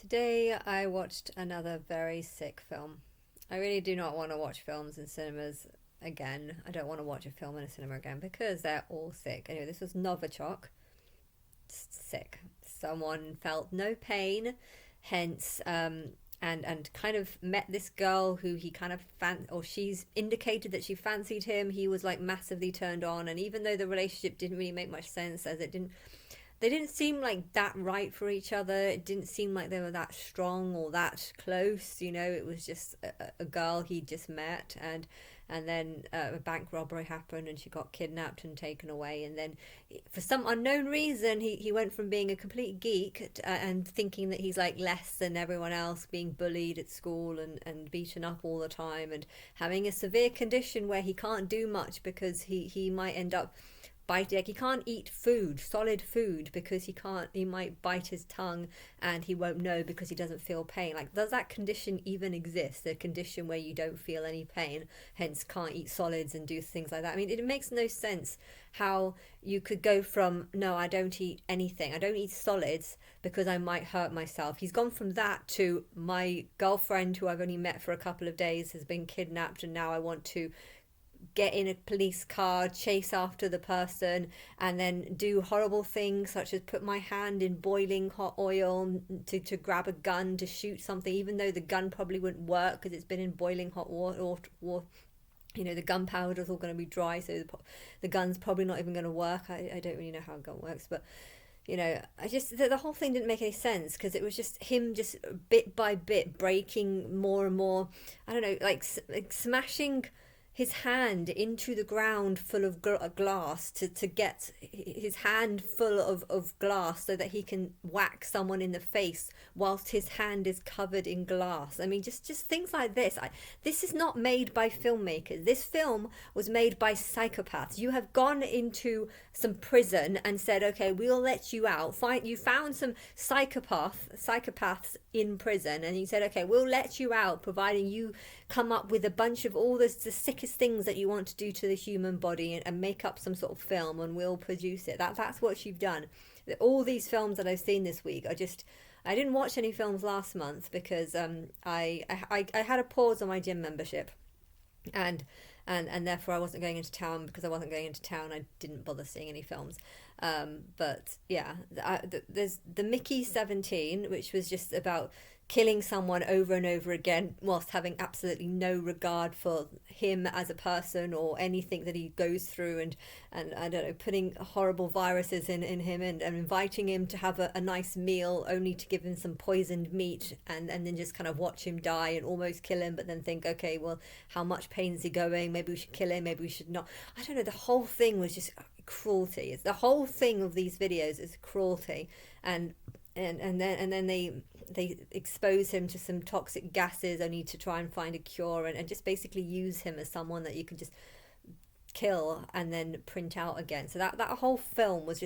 Today I watched another very sick film. I really do not want to watch films in cinemas again. I don't want to watch a film in a cinema again because they're all sick. Anyway, this was Novichok. Sick. Someone felt no pain, hence and kind of met this girl who he kind of or she's indicated that she fancied him. He was like massively turned on, and even though the relationship didn't really make much sense, as it didn't they didn't seem like that right for each other. It didn't seem like they were that strong or that close. It was just a girl he just met, and then a bank robbery happened, and she got kidnapped and taken away. And then, for some unknown reason, he went from being a complete geek and thinking that he's like less than everyone else, being bullied at school and beaten up all the time, and having a severe condition where he can't do much because he might end up bite, like he can't eat food, solid food, because he might bite his tongue and he won't know because he doesn't feel pain. Like, does that condition even exist, a condition where you don't feel any pain, hence can't eat solids and do things like that? I mean, it makes no sense how you could go from, no, I don't eat anything, I don't eat solids because I might hurt myself. He's gone from that to, my girlfriend who I've only met for a couple of days has been kidnapped, and now I want to get in a police car, chase after the person, and then do horrible things such as put my hand in boiling hot oil to grab a gun to shoot something, even though the gun probably wouldn't work because it's been in boiling hot water. Or the gunpowder's all going to be dry, so the gun's probably not even going to work. I don't really know how a gun works, but I just, the whole thing didn't make any sense because it was just him just bit by bit breaking more and more. I don't know, like smashing his hand into the ground full of glass to get his hand full of glass so that he can whack someone in the face whilst his hand is covered in glass. I mean, just things like this. This is not made by filmmakers. This film was made by psychopaths. You have gone into some prison and said, okay, we'll let you out. You found some psychopaths in prison, and you said, okay, we'll let you out providing you come up with a bunch of all the sickest things that you want to do to the human body, and make up some sort of film, and we'll produce it. That's what you've done. All these films that I've seen this week are just, I didn't watch any films last month because I had a pause on my gym membership, and therefore I wasn't going into town. Because I wasn't going into town, I didn't bother seeing any films. But yeah, there's the Mickey 17, which was just about killing someone over and over again whilst having absolutely no regard for him as a person or anything that he goes through, and I don't know, putting horrible viruses in him, and inviting him to have a nice meal only to give him some poisoned meat, and then just kind of watch him die and almost kill him, but then think, okay, well, how much pain is he going, maybe we should kill him, maybe we should not. I don't know, the whole thing was just cruelty. It's the whole thing of these videos is cruelty, and then they expose him to some toxic gases only to try and find a cure, and just basically use him as someone that you can just kill and then print out again. So that whole film was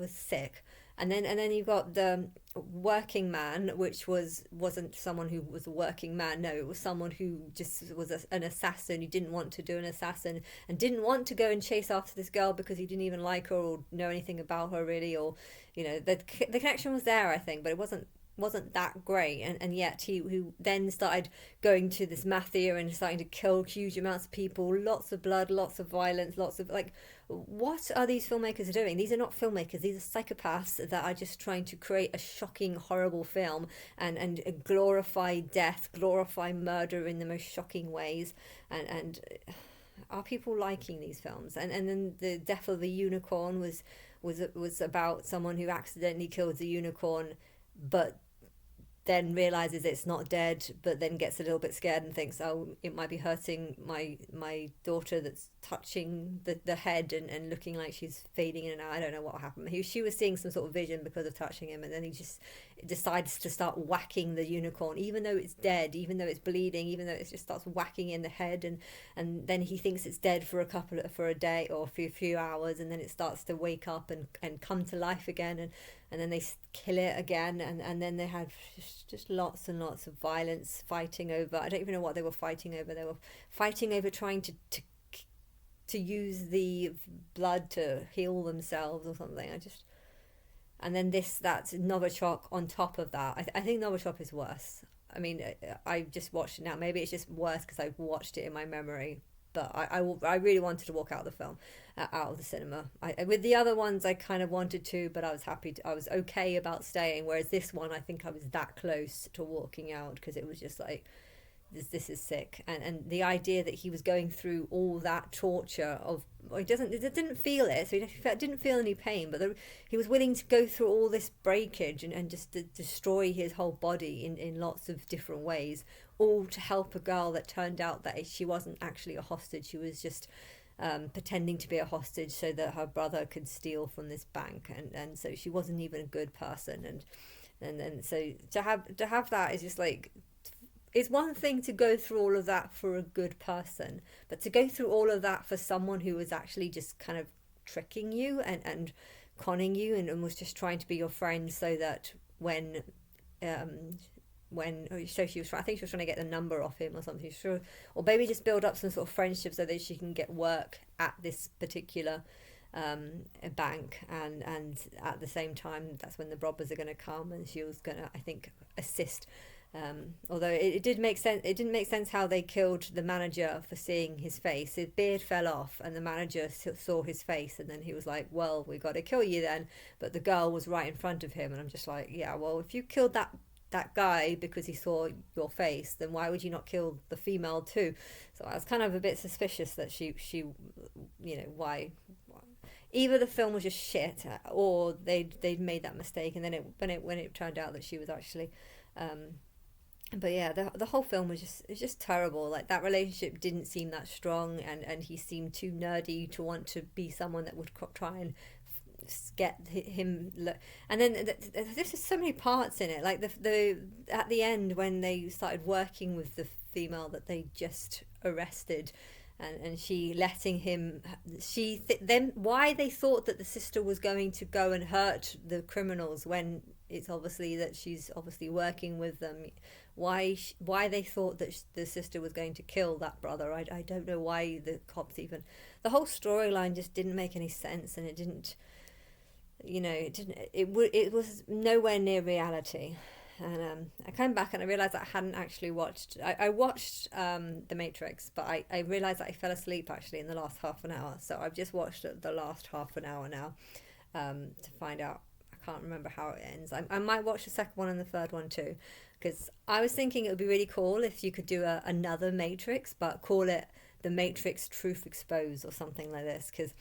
sick. And then you've got the working man, which wasn't someone who was a working man. No, it was someone who just was an assassin who didn't want to do an assassin, and didn't want to go and chase after this girl because he didn't even like her or know anything about her really, or the connection was there, I think, but it wasn't that great, and yet he who then started going to this mafia and starting to kill huge amounts of people, lots of blood, lots of violence, lots of, like, what are these filmmakers doing? These are not filmmakers, these are psychopaths that are just trying to create a shocking, horrible film, and glorify death, glorify murder in the most shocking ways, and are people liking these films? And then the death of the unicorn was about someone who accidentally killed the unicorn, but then realizes it's not dead, but then gets a little bit scared and thinks, oh, it might be hurting my daughter that's touching the head and looking like she's fading in and out. I don't know what happened. She was seeing some sort of vision because of touching him, and then he just decides to start whacking the unicorn, even though it's dead, even though it's bleeding, even though it just starts whacking in the head, and then he thinks it's dead for a day or for a few hours, and then it starts to wake up and come to life again, and then they kill it again, and then they have just lots and lots of violence, fighting over, I don't even know what they were fighting over. They were fighting over trying to use the blood to heal themselves or something. and then that's Novichok on top of that. I think Novichok is worse. I mean, I just watched it now. Maybe it's just worse because I've watched it in my memory. But I really wanted to walk out of the film, out of the cinema. With the other ones, I kind of wanted to, but I was I was okay about staying. Whereas this one, I think I was that close to walking out because it was just like, this is sick. And the idea that he was going through all that torture of, well, he didn't feel it, so he didn't feel any pain, but he was willing to go through all this breakage and just to destroy his whole body in lots of different ways, all to help a girl that turned out that she wasn't actually a hostage. She was just pretending to be a hostage so that her brother could steal from this bank, and so she wasn't even a good person. And then so to have that is just like, it's one thing to go through all of that for a good person, but to go through all of that for someone who was actually just kind of tricking you and conning you, and was just trying to be your friend so that so she was, I think she was trying to get the number off him or something, sure, or maybe just build up some sort of friendship so that she can get work at this particular bank, and at the same time that's when the robbers are going to come, and she was going to, I think, assist. Although it did make sense, it didn't make sense how they killed the manager for seeing his face. His beard fell off, and the manager saw his face, and then he was like, "Well, we got to kill you then." But the girl was right in front of him, and I'm just like, "Yeah, well, if you killed that guy because he saw your face, then why would you not kill the female too?" So I was kind of a bit suspicious that she why. Either the film was just shit, or they'd made that mistake, and then when it turned out that she was actually. But yeah, the whole film was just terrible. Like, that relationship didn't seem that strong, and he seemed too nerdy to want to be someone that would try and get him. And then there's just so many parts in it. Like the at the end when they started working with the female that they just arrested, and she letting him, then why they thought that the sister was going to go and hurt the criminals when it's obviously that she's obviously working with them. Why they thought that the sister was going to kill that brother, I don't know why the cops even, the whole storyline just didn't make any sense, and it didn't, it was nowhere near reality. And I came back and I realised that I hadn't actually watched, I watched The Matrix, but I realised that I fell asleep actually in the last half an hour, so I've just watched the last half an hour now, to find out. I can't remember how it ends. I might watch the second one and the third one too, because I was thinking it would be really cool if you could do another Matrix, but call it The Matrix Truth Exposed or something like this, because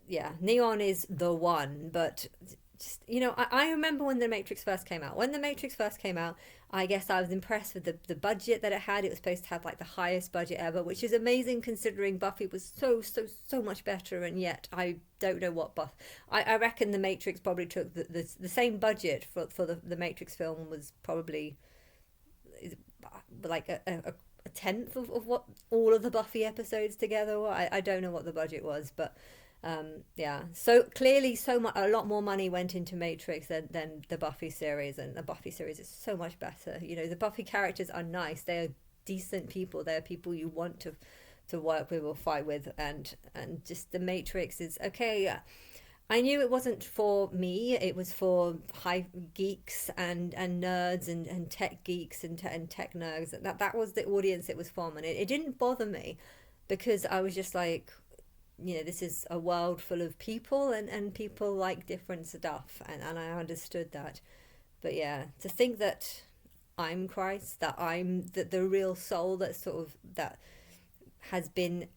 yeah, Neon is the one, but just, I remember when The Matrix first came out. When The Matrix first came out, I guess I was impressed with the budget that it had. It was supposed to have like the highest budget ever, which is amazing considering Buffy was so much better, and yet I don't know what I reckon The Matrix probably took the same budget for the Matrix film was probably like a tenth of what all of the Buffy episodes together were. I don't know what the budget was, but yeah, so clearly a lot more money went into Matrix than the Buffy series, and the Buffy series is so much better. The Buffy characters are nice, they are decent people, they're people you want to work with or fight with, and just the Matrix is okay. I knew it wasn't for me, it was for high geeks and nerds and tech geeks and tech nerds. That was the audience it was from, and it didn't bother me, because I was just like, this is a world full of people, and people like different stuff, and I understood that. But yeah, to think that I'm Christ, that I'm the real soul that has been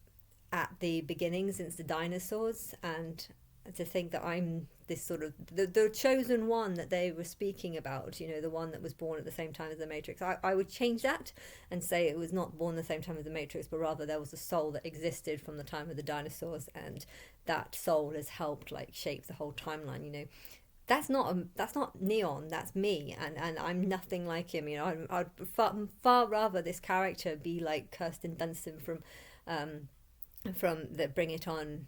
at the beginning since the dinosaurs, and to think that I'm this sort of the chosen one that they were speaking about, the one that was born at the same time as the Matrix. I would change that and say it was not born at the same time as the Matrix, but rather there was a soul that existed from the time of the dinosaurs, and that soul has helped like shape the whole timeline. That's not Neon, that's me, and I'm nothing like him. I'd far rather this character be like Kirsten Dunst from from the Bring It On,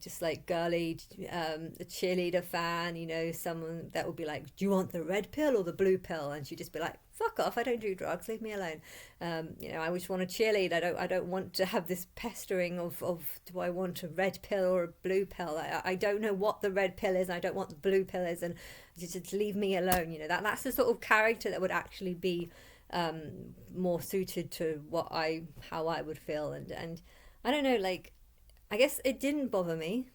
just like girly, a cheerleader fan, someone that would be like, do you want the red pill or the blue pill? And she'd just be like, fuck off, I don't do drugs, leave me alone. I just want to cheerlead. I don't want to have this pestering of do I want a red pill or a blue pill? I don't know what the red pill is, and I don't want the blue pill is, and just leave me alone. That's the sort of character that would actually be more suited to how I would feel. And I don't know, like, I guess it didn't bother me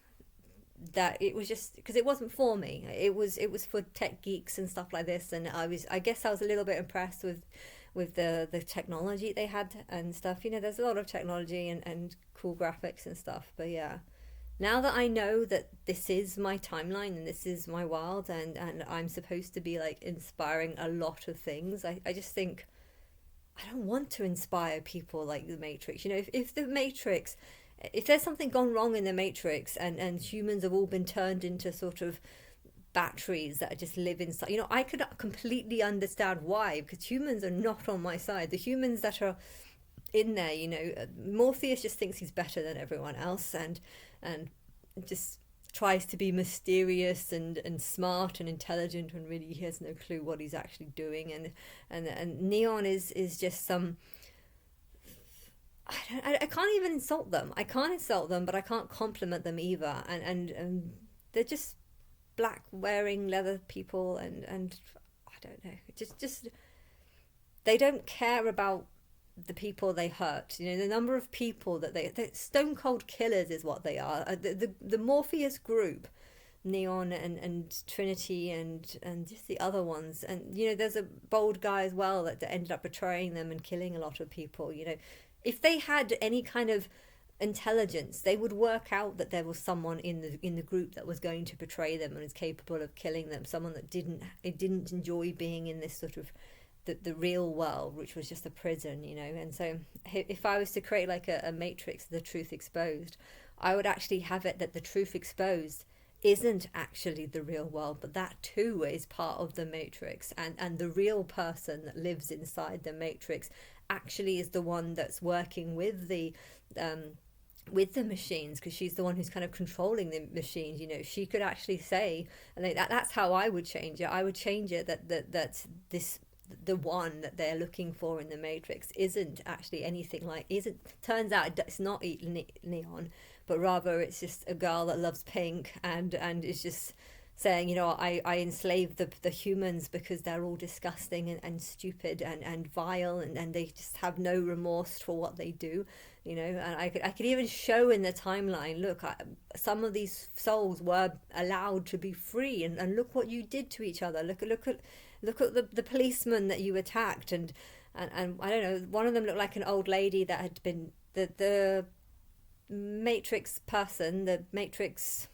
that it was just because it wasn't for me. It was for tech geeks and stuff like this, and I guess I was a little bit impressed with the technology they had and stuff. There's a lot of technology and cool graphics and stuff, but yeah. Now that I know that this is my timeline and this is my world, and I'm supposed to be like inspiring a lot of things, I just think I don't want to inspire people like the Matrix. If the Matrix, if there's something gone wrong in the Matrix, and humans have all been turned into sort of batteries that just live inside, I could completely understand why, because humans are not on my side. The humans that are in there, Morpheus just thinks he's better than everyone else, and just tries to be mysterious and smart and intelligent when really he has no clue what he's actually doing. And Neon is just some, I can't even insult them. I can't insult them, but I can't compliment them either. And they're just black wearing leather people, and I don't know, just they don't care about the people they hurt. The number of people that they stone cold killers is what they are. The Morpheus group, Neon and Trinity and just the other ones, and there's a bold guy as well that ended up betraying them and killing a lot of people. If they had any kind of intelligence, they would work out that there was someone in the group that was going to betray them and is capable of killing them, someone that didn't enjoy being in this sort of the real world, which was just a prison. And so if I was to create like a Matrix, the truth exposed, I would actually have it that the truth exposed isn't actually the real world, but that too is part of the Matrix, and the real person that lives inside the Matrix actually is the one that's working with the machines, because she's the one who's kind of controlling the machines. She could actually say, and that's how I would change it. I would change it that this, the one that they're looking for in the Matrix, isn't actually anything like, turns out it's not Neon, but rather it's just a girl that loves pink and is just saying, I enslave the humans because they're all disgusting and stupid and vile, and they just have no remorse for what they do. And I could even show in the timeline, look, some of these souls were allowed to be free, and look what you did to each other. Look at the policeman that you attacked, and I don't know, one of them looked like an old lady that had been the Matrix person, the Matrix,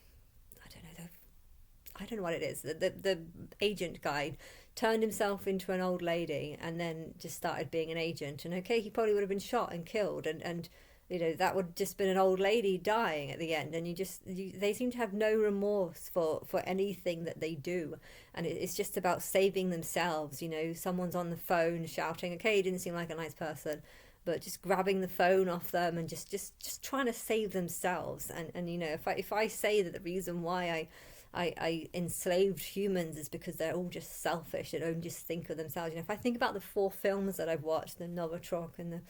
I don't know what it is. The agent guy turned himself into an old lady and then just started being an agent. And okay, he probably would have been shot and killed, and that would just been an old lady dying at the end. And they seem to have no remorse for anything that they do, and it's just about saving themselves. Someone's on the phone shouting. Okay, he didn't seem like a nice person, but just grabbing the phone off them and just trying to save themselves. And if I say that the reason why I enslaved humans is because they're all just selfish, they don't just think of themselves. If I think about the 4 films that I've watched, the Novichok and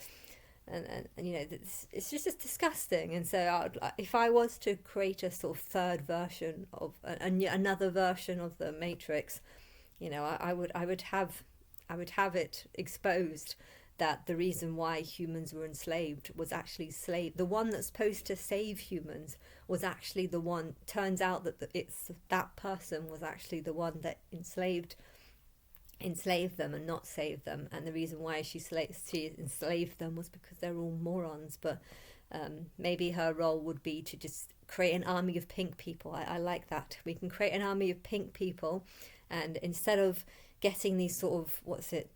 it's just disgusting. And so if I was to create a sort of third version of another version of the Matrix, I would have it exposed that the reason why humans were enslaved was actually the one that's supposed to save humans was actually the one. Turns out that that person was actually the one that enslaved them and not saved them. And the reason why she enslaved them was because they're all morons. But maybe her role would be to just create an army of pink people. I like that. We can create an army of pink people, and instead of getting these sort of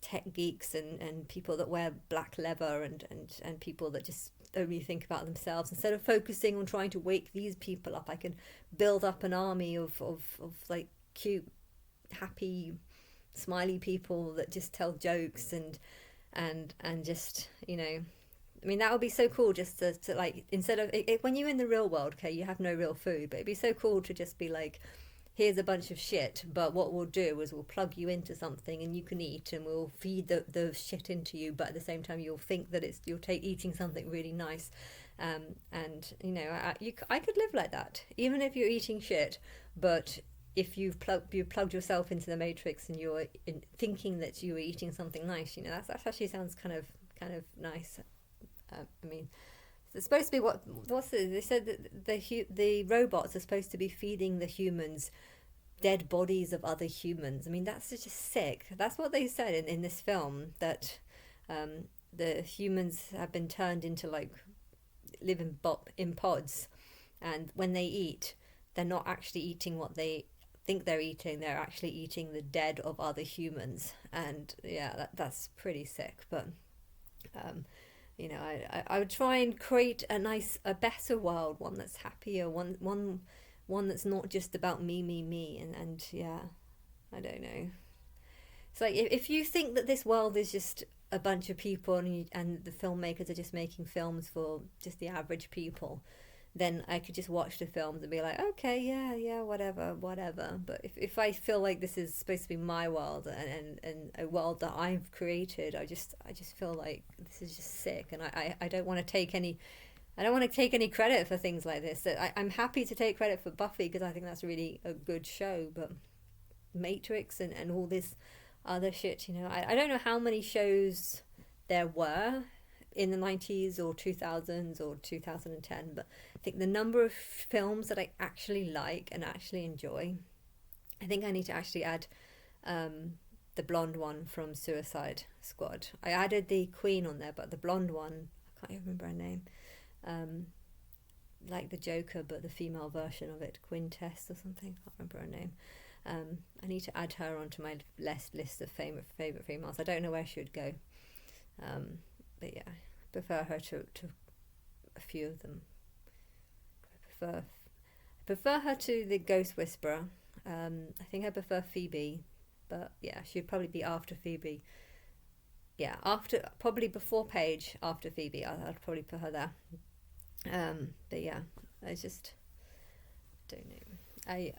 tech geeks and people that wear black leather and people that just only think about themselves, instead of focusing on trying to wake these people up, I can build up an army of like cute, happy, smiley people that just tell jokes and just I mean, that would be so cool just to like, instead of when you're in the real world, okay, you have no real food, but it'd be so cool to just be like, here's a bunch of shit, but what we'll do is we'll plug you into something and you can eat, and we'll feed the shit into you, but at the same time you'll think that you'll take eating something really nice. And you know, I could live like that, even if you're eating shit, but if you plugged yourself into the matrix and you're thinking that you're eating something nice, you know, that actually sounds kind of nice. I mean, it's supposed to be they said that the robots are supposed to be feeding the humans dead bodies of other humans. I mean, that's just sick. That's what they said in this film, that the humans have been turned into like living in pods, and when they eat, they're not actually eating what they think they're eating. They're actually eating the dead of other humans, and yeah, that's pretty sick. But you know, I would try and create a better world, one that's happier, one that's not just about me, and yeah, I don't know. It's like if you think that this world is just a bunch of people, and the filmmakers are just making films for just the average people, then I could just watch the films and be like, okay, yeah, whatever. But if I feel like this is supposed to be my world, and a world that I've created, I just feel like this is just sick, and I don't want to take any. I don't want to take any credit for things like this. I'm happy to take credit for Buffy because I think that's really a good show, but Matrix and all this other shit, you know, I don't know how many shows there were in the 90s or 2000s or 2010, but I think the number of films that I actually like and actually enjoy, I think I need to actually add the blonde one from Suicide Squad. I added the Queen on there, but the blonde one, I can't even remember her name. Like the Joker, but the female version of it, Quintess or something. I can't remember her name. I need to add her onto my list of favorite females. I don't know where she would go, but yeah, I prefer her to a few of them. I prefer her to the Ghost Whisperer. I think I prefer Phoebe, but yeah, she'd probably be after Phoebe. Yeah, probably before Paige, after Phoebe. I'd probably put her there. But yeah, I just don't know.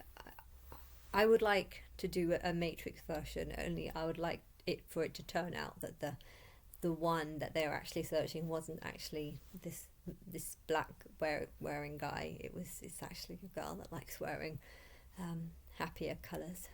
I would like to do a Matrix version. Only I would like for it to turn out that the one that they were actually searching wasn't actually this black wearing guy. It's actually a girl that likes wearing happier colours.